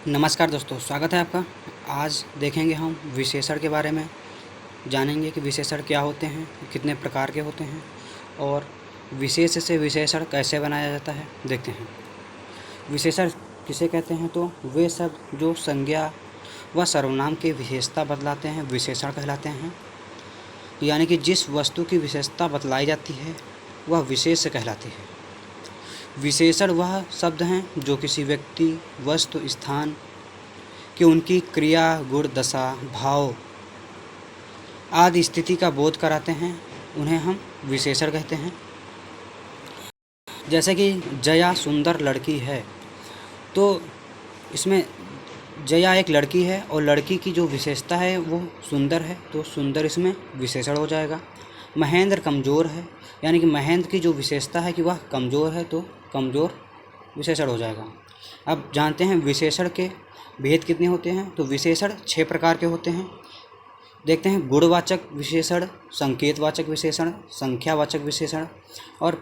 नमस्कार दोस्तों, स्वागत है आपका। आज देखेंगे हम विशेषण के बारे में, जानेंगे कि विशेषण क्या होते हैं, कितने प्रकार के होते हैं और विशेष से विशेषण कैसे बनाया जाता है। देखते हैं विशेषण किसे कहते हैं। तो वे शब्द जो संज्ञा व सर्वनाम की विशेषता बतलाते हैं विशेषण कहलाते हैं। यानी कि जिस वस्तु की विशेषता बतलाई जाती है वह विशेष कहलाती है। विशेषण वह शब्द हैं जो किसी व्यक्ति, वस्तु, स्थान कि उनकी क्रिया, गुण, दशा, भाव आदि स्थिति का बोध कराते हैं, उन्हें हम विशेषण कहते हैं। जैसे कि जया सुंदर लड़की है, तो इसमें जया एक लड़की है और लड़की की जो विशेषता है वो सुंदर है, तो सुंदर इसमें विशेषण हो जाएगा। महेंद्र कमज़ोर है, यानी कि महेंद्र की जो विशेषता है कि वह कमज़ोर है, तो कमज़ोर विशेषण हो जाएगा। अब जानते हैं विशेषण के भेद कितने होते हैं। तो विशेषण 6 प्रकार के होते हैं। देखते हैं गुणवाचक विशेषण, संकेतवाचक विशेषण, संख्यावाचक विशेषण और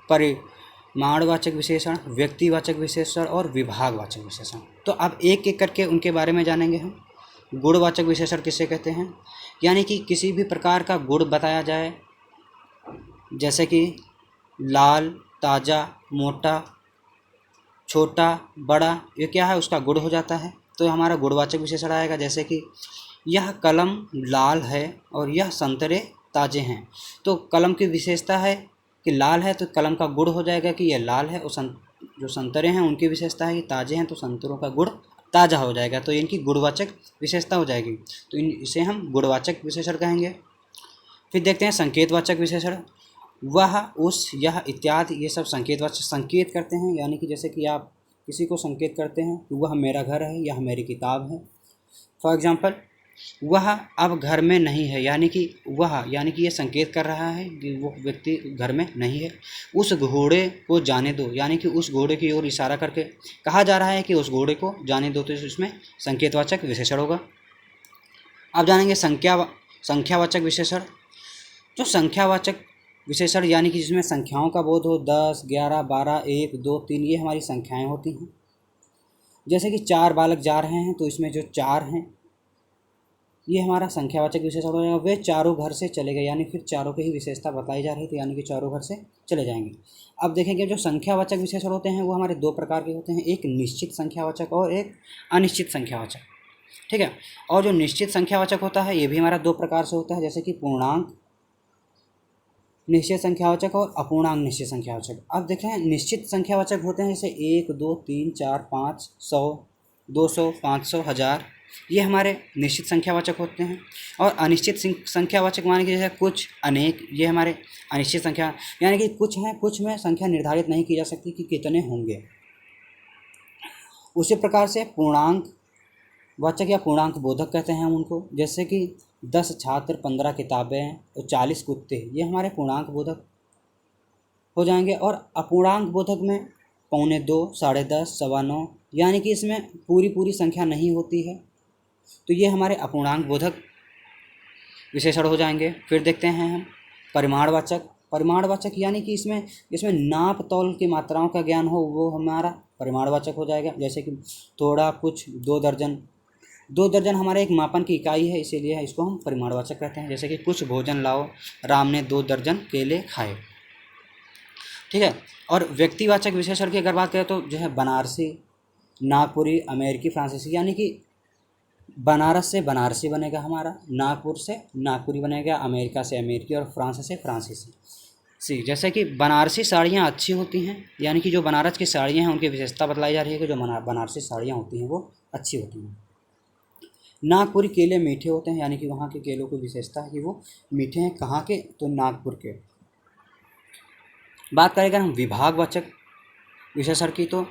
परिमाणवाचक विशेषण, व्यक्तिवाचक विशेषण और विभागवाचक विशेषण। तो अब एक एक करके उनके बारे में जानेंगे हम। गुणवाचक विशेषण किसे कहते हैं? यानी कि किसी भी प्रकार का गुण बताया जाए, जैसे कि लाल, ताज़ा, मोटा, छोटा, बड़ा, ये क्या है, उसका गुण हो जाता है, तो हमारा गुणवाचक विशेषण आएगा। जैसे कि यह कलम लाल है और यह संतरे ताज़े हैं, तो कलम की विशेषता है कि लाल है, तो कलम का गुण हो जाएगा कि यह लाल है। और जो संतरे हैं उनकी विशेषता है कि ताज़े हैं, तो संतरों का गुण ताज़ा हो जाएगा, तो इनकी गुणवाचक विशेषता हो जाएगी, तो इसे हम गुणवाचक विशेषण कहेंगे। फिर देखते हैं संकेतवाचक विशेषण। वह, उस, यह इत्यादि, ये सब संकेतवाचक संकेत करते हैं। यानी कि जैसे कि आप किसी को संकेत करते हैं कि वह मेरा घर है, यह मेरी किताब है। फॉर एग्ज़ाम्पल, वह अब घर में नहीं है, यानी कि वह, यानी कि ये संकेत कर रहा है कि वो व्यक्ति घर में नहीं है। उस घोड़े को जाने दो, यानी कि उस घोड़े की ओर इशारा करके कहा जा रहा है कि उस घोड़े को जाने दो, तो इसमें संकेतवाचक विशेषण होगा। अब जानेंगे संख्यावाचक विशेषण। जो संख्यावाचक विशेषण यानी कि जिसमें संख्याओं का बोध हो, 10, 11, 12, 1, 2, 3, ये हमारी संख्याएं होती हैं। जैसे कि 4 बालक जा रहे हैं, तो इसमें जो 4 हैं ये हमारा संख्यावाचक विशेषण हो जाएगा। वे चारों घर से चले गए, यानी फिर चारों की ही विशेषता बताई जा रही थी, यानी कि चारों घर से चले जाएंगे। अब देखेंगे जो संख्यावाचक विशेषण होते हैं वो हमारे 2 प्रकार के होते हैं, एक निश्चित संख्यावाचक और एक अनिश्चित संख्यावाचक। ठीक है। और जो निश्चित संख्यावाचक होता है ये भी हमारा 2 प्रकार से होता है, जैसे कि पूर्णांक निश्चित संख्यावाचक और अपूर्णांक निश्चित संख्यावाचक। अब देखें निश्चित संख्यावाचक होते हैं जैसे 1, 2, 3, 4, 5, 100, 200, 500, 1000, ये हमारे निश्चित संख्यावाचक होते हैं। और अनिश्चित संख्यावाचक माने कि जैसे कुछ, अनेक, ये हमारे अनिश्चित संख्या, यानी कि कुछ हैं, कुछ में संख्या निर्धारित नहीं की जा सकती कि कितने होंगे। उसी प्रकार से पूर्णांक वाचक या पूर्णांक बोधक कहते हैं हम उनको, जैसे कि 10 छात्र, 15 किताबें और 40 कुत्ते, ये हमारे पूर्णांक बोधक हो जाएंगे। और अपूर्णांक बोधक में 2:45, 10:30, 9:15, यानी कि इसमें पूरी पूरी संख्या नहीं होती है, तो ये हमारे अपूर्णांक बोधक विशेषण हो जाएंगे। फिर देखते हैं हम परिमाणवाचक। परिमाणवाचक यानी कि इसमें इसमें नाप तौल की मात्राओं का ज्ञान हो, वो हमारा परिमाणवाचक हो जाएगा। जैसे कि थोड़ा, कुछ, 2 दर्जन। 2 दर्जन हमारे एक मापन की इकाई है, इसीलिए इसको हम परिमाणवाचक कहते हैं। जैसे कि कुछ भोजन लाओ, राम ने 2 दर्जन केले खाए। ठीक है। और व्यक्तिवाचक विशेषण की अगर बात करें तो जो है बनारसी, नागपुरी, अमेरिकी, फ्रांसीसी, यानी कि बनारस से बनारसी बनेगा हमारा, नागपुर से नागपुरी बनेगा, अमेरिका से अमेरिकी और फ्रांस से फ्रांसीसी। जैसे कि बनारसी साड़ियाँ अच्छी होती हैं, यानी कि जो बनारस की साड़ियाँ हैं उनकी विशेषता बतलाई जा रही है कि जो बनारसी साड़ियाँ होती हैं वो अच्छी होती हैं। नागपुरी केले मीठे होते हैं, यानी कि वहाँ के केलों की विशेषता है कि वो मीठे हैं। कहाँ के? तो नागपुर के। बात करें अगर हम विभागवाचक विशेषण की, तो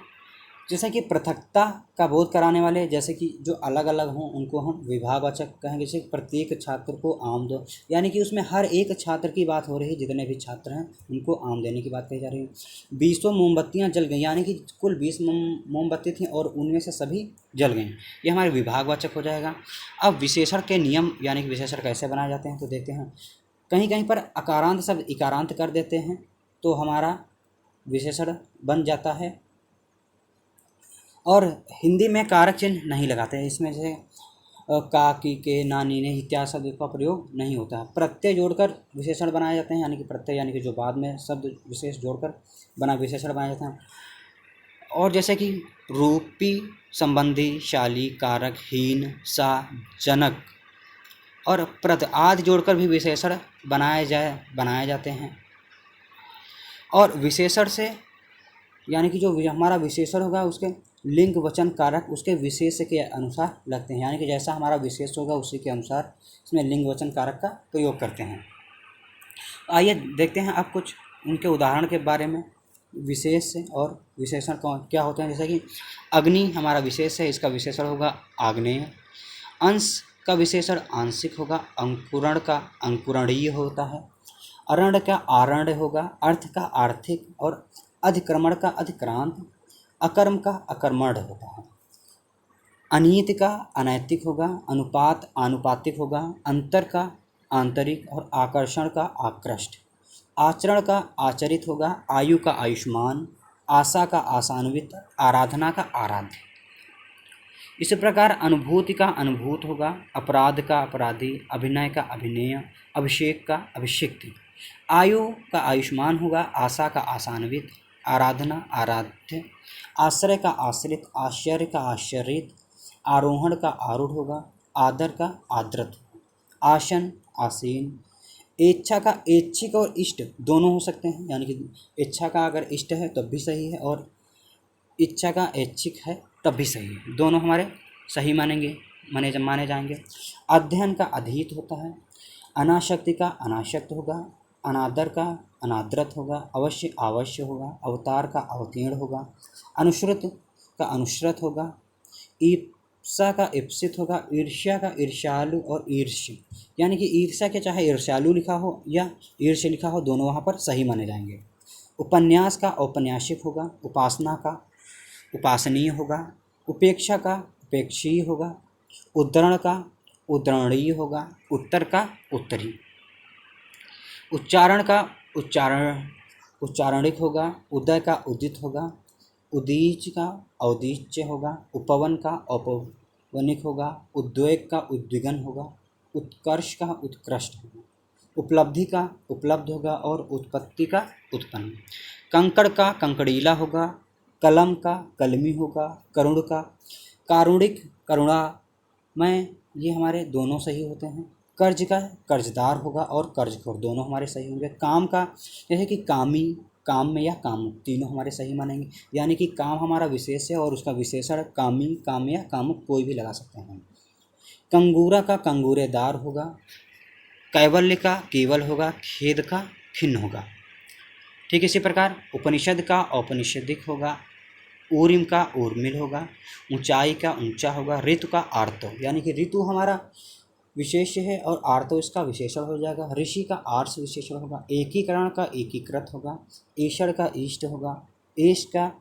जैसे कि पृथकता का बोध कराने वाले, जैसे कि जो अलग अलग हों उनको हम विभागवाचक कहेंगे। जैसे प्रत्येक छात्र को आम दो, यानी कि उसमें हर एक छात्र की बात हो रही है, जितने भी छात्र हैं उनको आम देने की बात कही जा रही है। 20 मोमबत्तियाँ जल गई, यानी कि कुल 20 मोमबत्ती थी और उनमें से सभी जल गई, ये हमारे विभागवाचक हो जाएगा। अब विशेषण के नियम, यानी कि विशेषण कैसे बनाए जाते हैं, तो देखते हैं। कहीं कहीं पर अकारांत शब्द इकारांत कर देते हैं, तो हमारा विशेषण बन जाता है। और हिंदी में कारक चिन्ह नहीं लगाते हैं, इसमें जैसे का, की, के, ना, नी, ने इत्यादि शब्द का प्रयोग नहीं होता है। प्रत्यय जोड़कर विशेषण बनाए जाते हैं, यानी कि प्रत्यय यानी कि जो बाद में शब्द विशेष जोड़कर बना विशेषण बनाए जाते हैं। और जैसे कि रूपी, संबंधी, शाली, कारक, हीन, सा, जनक और प्रद आदि जोड़कर भी विशेषण बनाए जाते हैं। और विशेषण से यानी कि जो हमारा विशेषण होगा उसके लिंग वचन कारक उसके विशेष के अनुसार लगते हैं, यानी कि जैसा हमारा विशेष होगा उसी के अनुसार इसमें लिंग वचन कारक का प्रयोग करते हैं। आइए देखते हैं अब कुछ उनके उदाहरण के बारे में। विशेष और विशेषण क्या होते हैं, जैसे कि अग्नि हमारा विशेष है, इसका विशेषण होगा आग्नेय। अंश का विशेषण आंशिक होगा, अंकुरण का अंकुरणीय होता है, अरण्य का आरण्य होगा, अर्थ का आर्थिक और अधिक्रमण का अधिक्रांत, अकर्म का अकर्मण होता है। अनियत का अनैतिक होगा, अनुपात आनुपातिक होगा, अंतर का आंतरिक और आकर्षण का आकृष्ट, आचरण का आचरित होगा, आयु का आयुष्मान, आशा का आशान्वित, आराधना का आराध्य। इसी प्रकार अनुभूति का अनुभूत होगा, अपराध का अपराधी, अभिनय का अभिनय, अभिषेक का अभिषिक्त, आयु का आयुष्मान होगा, आशा का आशान्वित, आराधना आराध्य, आश्रय का आश्रित, आश्चर्य का आश्चर्यित, आरोहण का आरूढ़ होगा, आदर का आदृत, आसन आसीन, इच्छा का ऐच्छिक और इष्ट दोनों हो सकते हैं, यानी कि इच्छा का अगर इष्ट है तब भी सही है और इच्छा का ऐच्छिक है तब भी सही है, दोनों हमारे सही माने जाएंगे। अध्ययन का अधीत होता है, अनाशक्ति का अनाशक्त होगा, अनादर का अनादृत होगा, अवश्य आवश्य होगा, अवतार का अवतीर्ण होगा, अनुश्रुत का अनुश्रत होगा, ईप्सा का ईप्सित होगा, ईर्ष्या का ईर्ष्यालु और ईर्ष्य, यानी कि ईर्ष्या के चाहे ईर्ष्यालु लिखा हो या ईर्ष्य लिखा हो दोनों वहाँ पर सही माने जाएंगे। उपन्यास का औपन्यासिक होगा, उपासना का उपासनीय होगा, उपेक्षा का उपेक्षीय होगा, उद्धरण का उद्धरणीय होगा, उत्तर का उत्तरी, उच्चारण का उच्चारणिक होगा, उदय का उदित होगा, उदीच का औदीच्य होगा, उपवन का औपवनिक होगा, उद्वेग का उद्विग्न होगा, उत्कर्ष का उत्कृष्ट होगा, उपलब्धि का उपलब्ध होगा और उत्पत्ति का उत्पन्न। कंकड़ का कंकड़ीला होगा, कलम का कलमी होगा, करुण का कारुणिक करुणामय, ये हमारे दोनों सही होते हैं। कर्ज का कर्जदार होगा और कर्जखोर दोनों हमारे सही होंगे। काम का जैसे कि कामी, काम में या कामुक तीनों हमारे सही मानेंगे, यानी कि काम हमारा विशेष है और उसका विशेषण कामी, काम या कामुक कोई भी लगा सकते हैं। कंगूरा का कंगूरेदार होगा, कैवल्य का केवल होगा, खेद का खिन्न होगा। ठीक इसी प्रकार उपनिषद का औपनिषदिक होगा, ऊरिम का ऊर्मिल होगा, ऊंचाई का ऊंचा होगा, ऋतु का आर्तो, यानी कि ऋतु हमारा विशेष है और आर्तो इसका विशेषण हो जाएगा। ऋषि का आर्ष विशेषण होगा, एकीकरण का एकीकृत होगा, ईश्वर का ईष्ट होगा, एश का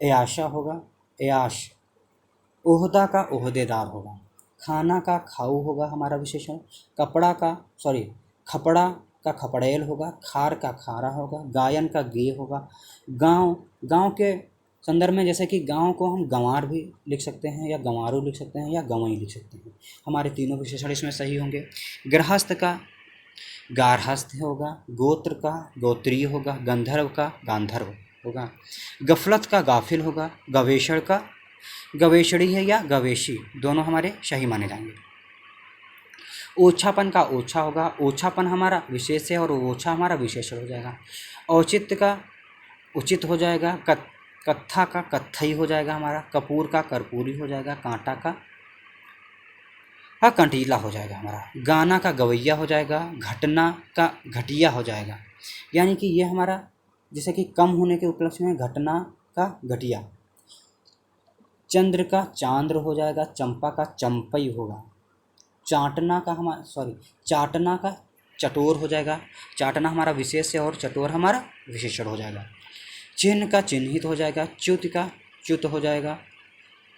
एयाशा होगा, एयाश, ओहदा का ओहदेदार होगा, खाना का खाऊ होगा हमारा विशेषण, खपड़ा का खपड़ेल होगा, खार का खारा होगा, गायन का गेय होगा, गांव के संदर्भ में जैसे कि गांव को हम गंवार भी लिख सकते हैं या गंवारू लिख सकते हैं या गंवई लिख सकते हैं, हमारे तीनों विशेषण इसमें सही होंगे। गृहस्थ का गार्हस्थ होगा, गोत्र का गोत्रीय होगा, गंधर्व का गांधर्व होगा, गफलत का गाफिल होगा, गवेषण का गवेषणी है या गवेशी दोनों हमारे सही माने जाएंगे। ओछापन का ओछा होगा, ओछापन हमारा विशेष है और ओछा हमारा विशेषण हो जाएगा। औचित्य का उचित हो जाएगा, कत्था का कत्थई हो जाएगा हमारा, कपूर का कर्पूरी हो जाएगा, कांटा का कंटीला हो जाएगा हमारा, गाना का गवैया हो जाएगा, घटना का घटिया हो जाएगा, यानी कि ये हमारा जैसे कि कम होने के उपलक्ष्य में घटना का घटिया, चंद्र का चांद्र हो जाएगा, चंपा का चंपई होगा, चाटना का चटोर हो जाएगा, चाटना हमारा विशेष है और चटोर हमारा विशेषण हो जाएगा। चिन्ह का चिन्हित हो जाएगा, च्युत का च्युत हो जाएगा,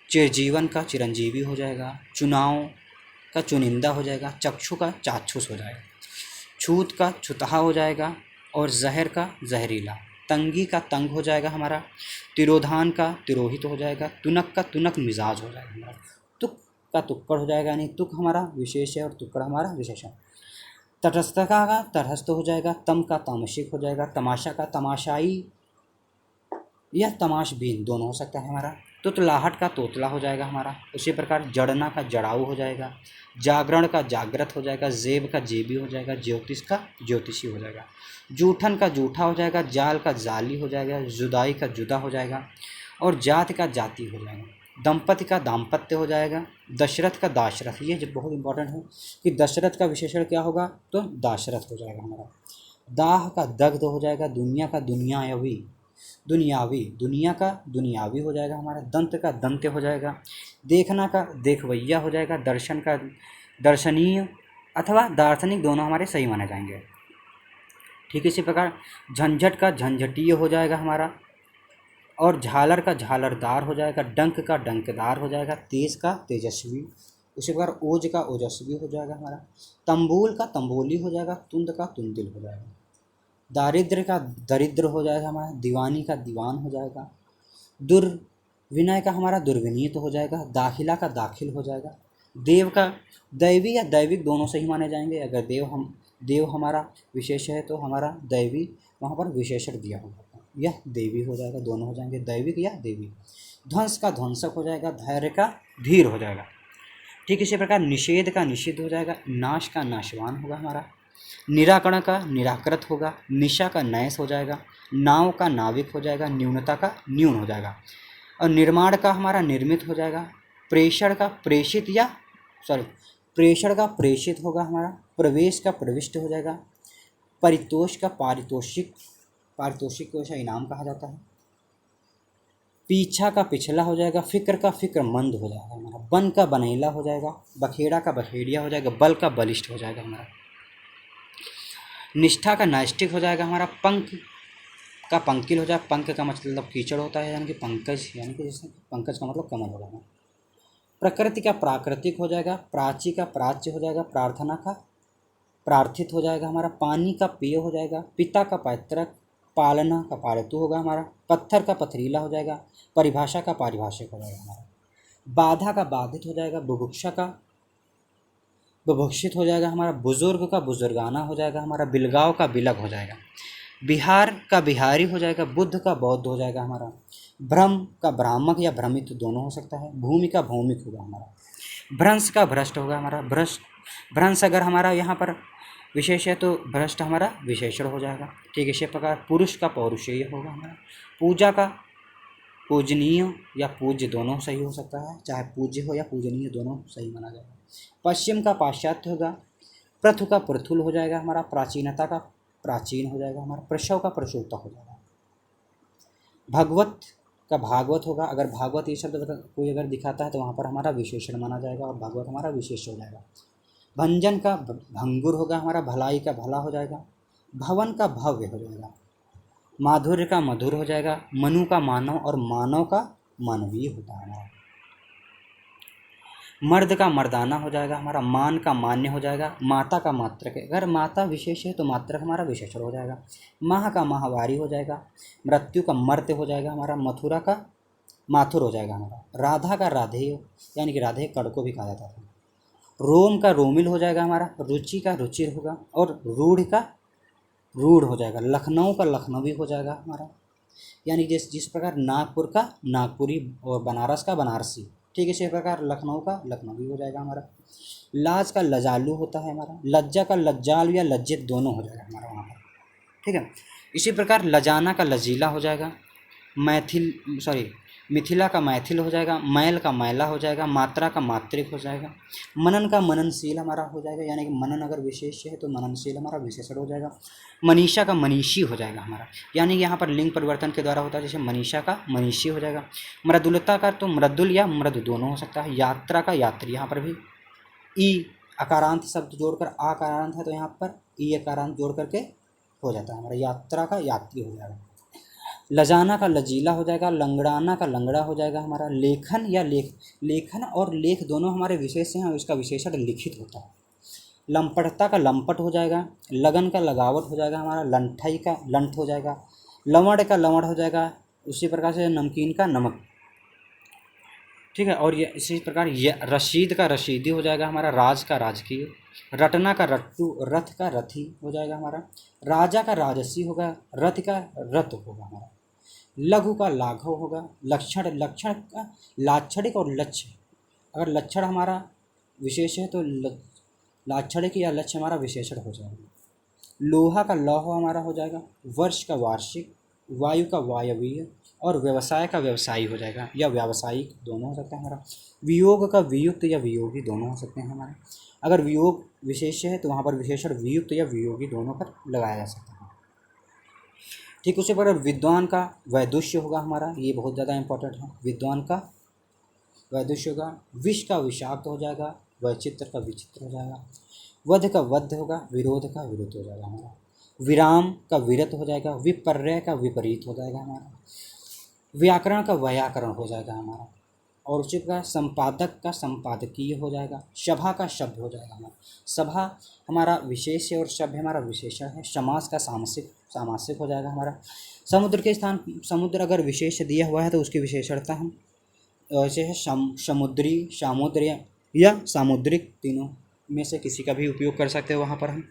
चिरजीवन का चिरंजीवी हो जाएगा, चुनाव का चुनिंदा हो जाएगा, चक्षु का चाक्षुष हो जाएगा, छूत का छुतहा हो जाएगा और जहर का जहरीला, तंगी का तंग हो जाएगा हमारा, तिरोधान का तिरोहित हो जाएगा, तुनक का तुनक मिजाज हो जाएगा हमारा, तुक का तुक्कड़ हो जाएगा, यानी तुक हमारा विशेष है और तुक्कड़ हमारा विशेषण। तटस्थता का तटस्थ हो जाएगा, तम का तामसिक हो जाएगा, तमाशा का तमाशाई या तमाशबीन दोनों हो सकता है हमारा। तुतलाहट का तोतला हो जाएगा हमारा। उसी प्रकार जड़ना का जड़ाऊ हो जाएगा, जागरण का जागृत हो जाएगा, जेब का जेबी हो जाएगा, ज्योतिष का ज्योतिषी हो जाएगा, जूठन का जूठा हो जाएगा, जाल का जाली हो जाएगा, जुदाई का जुदा हो जाएगा और जाति का जाति हो जाएगा, दंपति का दाम्पत्य हो जाएगा, दशरथ का दाशरथ। ये जो बहुत इंपॉर्टेंट है कि दशरथ का विशेषण क्या होगा, तो दाशरथ हो जाएगा हमारा। दाह का दग्ध हो जाएगा, दुनिया का दुनियावी, दुनियावी दुनिया का दुनियावी हो जाएगा हमारा, दंत का दंत्य हो जाएगा, देखना का देखवैया हो जाएगा, दर्शन का दर्शनीय अथवा दार्शनिक दोनों हमारे सही माने जाएंगे। ठीक इसी प्रकार झंझट का झंझटीय हो जाएगा हमारा और झालर का झालरदार हो जाएगा, डंक का डंकदार हो जाएगा, तेज का तेजस्वी, उसी प्रकार ओज का ओजस्वी हो जाएगा हमारा, तंबूल का तंबोली हो जाएगा, तुंद का तुंदिल हो जाएगा, दारिद्र का दरिद्र हो जाएगा हमारा, दीवानी का दीवान हो जाएगा, दुर्विनय का हमारा दुर्विनीत हो जाएगा, दाखिला का दाखिल हो जाएगा, देव का दैवी या दैविक दोनों सही माने जाएंगे। अगर देव हमारा विशेष है तो हमारा दैवी वहाँ पर विशेषण दिया होगा, यह देवी हो जाएगा, दोनों हो जाएंगे दैविक या देवी। ध्वंस का ध्वंसक हो जाएगा, धैर्य का धीर हो जाएगा। ठीक इसी प्रकार निषेध का निषिद्ध हो जाएगा, नाश का नाशवान होगा हमारा, निराकरण का निराकृत होगा, निशा का नैस हो जाएगा, नाव का नाविक हो जाएगा, न्यूनता का न्यून हो जाएगा और निर्माण का हमारा निर्मित हो जाएगा, प्रेषण का प्रेषित या प्रेषण का प्रेषित होगा हमारा, प्रवेश का प्रविष्ट हो जाएगा, परितोष का पारितोषिक, पारितोषिक को ऐसा इनाम कहा जाता है, पीछा का पिछला हो जाएगा, फिक्र का फिक्रमंद हो जाएगा हमारा, बन का बनेला हो जाएगा, बखेड़ा का बखेड़िया हो जाएगा, बल का बलिष्ठ हो जाएगा हमारा, निष्ठा का नैष्ठिक हो जाएगा हमारा, पंख का पंकिल हो जाएगा, पंख का मतलब कीचड़ होता है यानी कि पंकज, यानी कि जैसे पंकज का मतलब कमल हो जाएगा, प्रकृति का प्राकृतिक हो जाएगा, प्राची का प्राच्य हो जाएगा, प्रार्थना का प्रार्थित हो जाएगा हमारा, पानी का पेय हो जाएगा, पिता का पैतृक, पालना का पालतू होगा हमारा, पत्थर का पथरीला हो जाएगा, परिभाषा का पारिभाषिक हो जाएगा हमारा, बाधा का बाधित हो जाएगा, बुभुक्षा का बुभुक्षित हो जाएगा हमारा, बुजुर्ग का बुजुर्गाना हो जाएगा हमारा, बिलगाव का बिलग हो जाएगा, बिहार का बिहारी हो जाएगा, बुद्ध का बौद्ध हो जाएगा हमारा, भ्रम का भ्रामक या भ्रमित दोनों हो सकता है, भूमि का भौमिक होगा हमारा, भ्रंश का भ्रष्ट होगा हमारा, भ्रंश अगर हमारा यहाँ पर विशेष है तो भ्रष्ट हमारा विशेषण हो जाएगा। ठीक इसी प्रकार पुरुष का पौरुषेय होगा हमारा, पूजा का पूजनीय या पूज्य दोनों सही हो सकता है, चाहे पूज्य हो या पूजनीय दोनों सही माना जाएगा। पश्चिम का पाश्चात्य होगा, प्रथु का प्रथुल हो जाएगा हमारा, प्राचीनता का प्राचीन हो जाएगा हमारा, प्रसव का प्रसूता हो जाएगा, भगवत का भागवत होगा, अगर भागवत ये शब्द कोई अगर दिखाता है तो वहाँ पर हमारा विशेषण माना जाएगा और भागवत हमारा विशेष हो जाएगा। भंजन का भंगुर होगा हमारा, भलाई का भला हो जाएगा, भवन का भव्य हो जाएगा, माधुर्य का मधुर हो जाएगा, मनु का मानव और मानव का मानवीय होता है हमारा, मर्द का मर्दाना हो जाएगा हमारा, मान का मान्य हो जाएगा, माता का मात्रक, अगर माता विशेष है तो मात्रक हमारा विशेषण हो जाएगा, माह का माहवारी हो जाएगा, मृत्यु का मर्त्य हो जाएगा हमारा, मथुरा का माथुर हो जाएगा हमारा, राधा का राधेय यानी कि राधे कड़ को भी कहा जाता है, रोम का रोमिल हो जाएगा हमारा, रुचि का रुचिर होगा और रूढ़ का रूढ़ हो जाएगा, लखनऊ का लखनवी हो जाएगा हमारा, यानी जिस प्रकार नागपुर का नागपुरी और बनारस का बनारसी, ठीक है, इसी प्रकार लखनऊ का लखनवी हो जाएगा हमारा, लाज का लजालू होता है हमारा, लज्जा का लज्जालू या लज्जित दोनों हो जाएगा हमारा वहाँ पर। ठीक है, इसी प्रकार लजाना का लजीला हो जाएगा, मिथिला का मैथिल हो जाएगा, मैल का मैला हो जाएगा, मात्रा का मात्रिक हो जाएगा, मनन का मननशील हमारा हो जाएगा, यानी कि मनन अगर विशेष है तो मननशील हमारा विशेषण हो जाएगा, मनीषा का मनीषी हो जाएगा हमारा, यानी कि यहाँ पर लिंग परिवर्तन के द्वारा होता है, जैसे मनीषा का मनीषी हो जाएगा, मृदुलता का तो मृदुल या मृदु दोनों हो सकता है, यात्रा का यात्री, यहाँ पर भी ई अकारांत शब्द जोड़कर आकारांत है तो यहाँ पर ई अकारांत जोड़ करके हो जाता है हमारा, यात्रा का यात्री हो जाएगा, लजाना का लजीला हो जाएगा, लंगड़ाना का लंगड़ा हो जाएगा हमारा, लेखन या लेखन और लेख दोनों हमारे विशेष हैं और इसका विशेषण लिखित होता है, लंपटता का लंपट हो जाएगा, लगन का लगावट हो जाएगा हमारा, लंठाई का लंठ हो जाएगा, लवण का लवण हो जाएगा, उसी प्रकार से नमकीन का नमक, ठीक है। और ये इसी प्रकार ये रशीद का रशीदी हो जाएगा हमारा, राज का राजकीय, रटना का रट्टू, रथ का रथी हो जाएगा हमारा, राजा का राजसी होगा, रथ का रथ होगा हमारा, लघु का लाघव होगा, लक्षण लक्षण का लाक्षणिक और लक्ष्य, अगर लक्षण हमारा विशेष है तो लाक्षणिक या लक्ष्य हमारा विशेषण हो जाएगा। लोहा का लौह हमारा हो जाएगा, वर्ष का वार्षिक, वायु का वायवीय और व्यवसाय का व्यवसायी हो जाएगा, या व्यावसायिक दोनों हो सकता है हमारा। वियोग का वियुक्त या वियोगी दोनों हो सकते हैं हमारे। अगर वियोग विशेष है तो वहाँ पर विशेषण वियुक्त या वियोगी दोनों पर लगाया जा सकता है। ठीक उसी प्रकार विद्वान का वैदुष्य होगा हमारा, ये बहुत ज़्यादा इंपॉर्टेंट है। विद्वान का वैदुष्य होगा, विष का विषाक्त हो जाएगा, वैचित्र का विचित्र हो जाएगा, वध का वध होगा, विरोध का विरोध हो जाएगा हमारा, विराम का विरत हो जाएगा, विपर्य का विपरीत हो जाएगा हमारा, व्याकरण का व्याकरण हो जाएगा हमारा, और उसी प्रकार संपादक का संपादकीय हो जाएगा, सभा का शब्द हो जाएगा हमारा। सभा हमारा विशेष है और सभ्य हमारा विशेषण है। समास का सामासिक सामासिक हो जाएगा हमारा। समुद्र के स्थान, समुद्र अगर विशेष दिया हुआ है तो उसकी विशेषणता हम ऐसे है समुद्री, सामुद्र या सामुद्रिक, तीनों में से किसी का भी उपयोग कर सकते हैं वहाँ पर हम।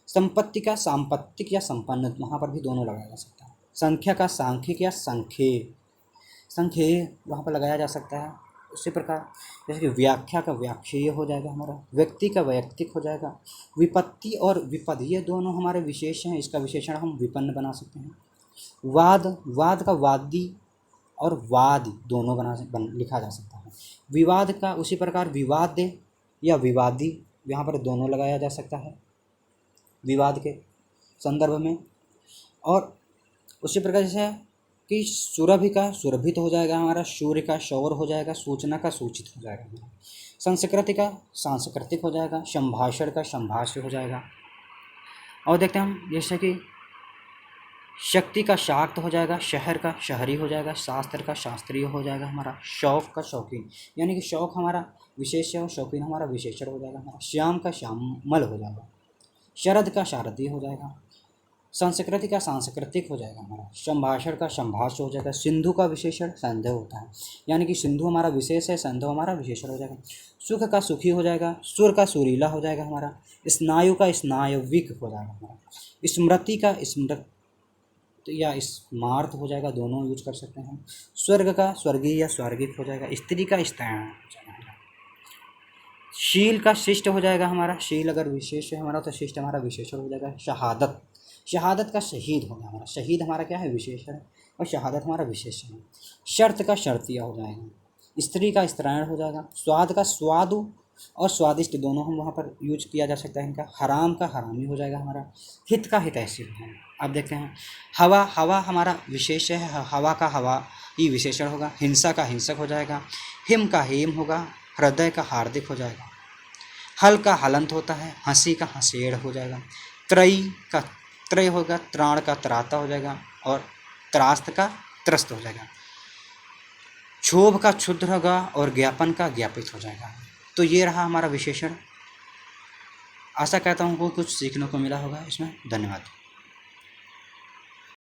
संपत्ति का सांपत्तिक या संपन्न, वहाँ पर भी दोनों लगाया जा सकता है। संख्या का सांख्यिक या संख्येय, संख्येय वहाँ पर लगाया जा सकता है। उसी प्रकार जैसे कि व्याख्या का व्याख्येय हो जाएगा हमारा, व्यक्ति का वैयक्तिक हो जाएगा, विपत्ति और विपद ये दोनों हमारे विशेष हैं, इसका विशेषण हम विपन्न बना सकते हैं। वाद, वाद का वादी और वाद दोनों लिखा जा सकता है। विवाद का उसी प्रकार विवाद या विवादी, यहाँ पर दोनों लगाया जा सकता है विवाद के संदर्भ में। और उसी प्रकार जैसे कि सुरभि का सुरभित हो जाएगा हमारा, सूर्य का शौर हो जाएगा, सूचना का सूचित हो जाएगा हमारा, संस्कृति का सांस्कृतिक हो जाएगा, संभाषण का संभाष्य हो जाएगा। और देखते हैं हम जैसे कि शक्ति का शाक्त हो जाएगा, शहर का शहरी हो जाएगा, शास्त्र का शास्त्रीय हो जाएगा हमारा, शौक का शौकीन, यानी कि शौक हमारा विशेष है और शौकीन हमारा विशेषण हो जाएगा हमारा। श्याम का श्यामल हो जाएगा, शरद का शारदीय हो जाएगा, संस्कृति का सांस्कृतिक हो जाएगा हमारा, संभाषण का संभाष्य हो जाएगा। सिंधु का विशेषण संदेह होता है, यानी कि सिंधु हमारा विशेष है, संदेह हमारा विशेषण हो जाएगा। सुख का सुखी हो जाएगा, सुर का सुरीला हो जाएगा हमारा, स्नायु का स्नायविक हो जाएगा हमारा, स्मृति का स्मृत या स्मार्त हो जाएगा, दोनों यूज कर सकते हैं। स्वर्ग का स्वर्गीय या स्वर्गिक हो जाएगा, स्त्री का स्त्रीण हो जाएगा। शील का शिष्ट हो जाएगा हमारा, शील अगर विशेष है हमारा तो शिष्ट हमारा विशेषण हो जाएगा। शहादत, शहादत का शहीद होगा हमारा, शहीद हमारा क्या है विशेषण है और शहादत हमारा विशेषण है। शर्त का शर्तिया हो जाएगा, स्त्री का स्त्रीण हो जाएगा। स्वाद का स्वादु और स्वादिष्ट दोनों हम वहाँ पर यूज किया जा सकता है इनका। हराम का हरामी हो जाएगा हमारा, हित का हितैषी हो जाएगा। अब देखते हैं हवा, हवा हमारा विशेष है, हवा का हवा ही विशेषण होगा। हिंसा का हिंसक हो जाएगा, हिम का हेम होगा, हृदय का हार्दिक हो जाएगा। हल का हलंत होता है, हंसी का हंसेड़ हो जाएगा। त्रयी का त्रय होगा, त्राण का त्राता हो जाएगा और त्रास्त का त्रस्त हो जाएगा। क्षोभ का क्षुद्र होगा और ज्ञापन का ज्ञापित हो जाएगा। तो ये रहा हमारा विशेषण। आशा करता हूँ को कुछ सीखने को मिला होगा इसमें। धन्यवाद।